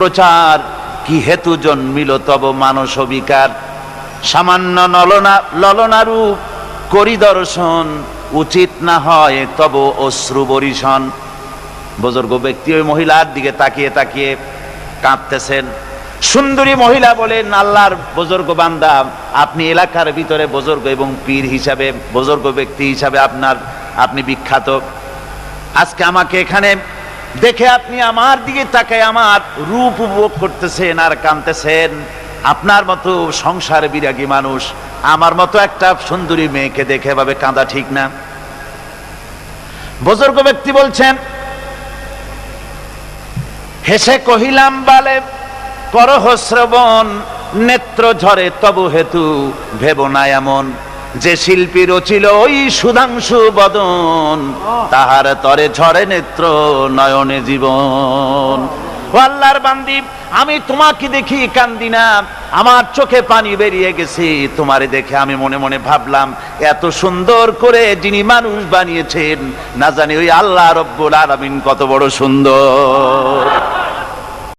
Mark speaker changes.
Speaker 1: প্রচার কি হেতু জন্মিল তব মানস বিকার, সামান্য ললনারূপ করি দর্শন, উচিত না হয় তব অশ্রু বরিশন। বুজুর্গ ব্যক্তি ওই মহিলার দিকে তাকিয়ে তাকিয়ে কাঁদতেছেন। সুন্দরী মহিলা বলেন, আল্লাহর বুজুর্গ বান্দা, আপনি এলাকার ভিতরে বুজুর্গ এবং পীর হিসাবে, বুজুর্গ ব্যক্তি হিসাবে আপনি বিখ্যাত। আজকে আমাকে এখানে দেখে আপনি আমার দিকে তাকায় আমার রূপ উপভোগ করতেছেন আর কাঁদতেছেন। আপনার মতো সংসার বিরাগী মানুষ আমার মতো একটা সুন্দরী মেয়েকে দেখে ভাবে কাঁদা ঠিক না। বুজুর্গ ব্যক্তি বলছেন, হেসে কহিলাম বালে করহ শ্রবণ, নেত্র ঝরে তবু হেতু ভেব না এমন, যে শিল্পী রচিল ওই সুধাংশু বদন, তাহার তরে ঝরে নেত্র নয়নে জীবন। ও আল্লাহর বান্দি, আমি তোমাকে দেখি কান্দি না, আমার চোখে পানি বেরিয়ে গেছে। তোমারে দেখে আমি মনে মনে ভাবলাম, এত সুন্দর করে যিনি মানুষ বানিয়েছেন না জানি ওই আল্লাহ রব্বুল আলামিন কত বড় সুন্দর।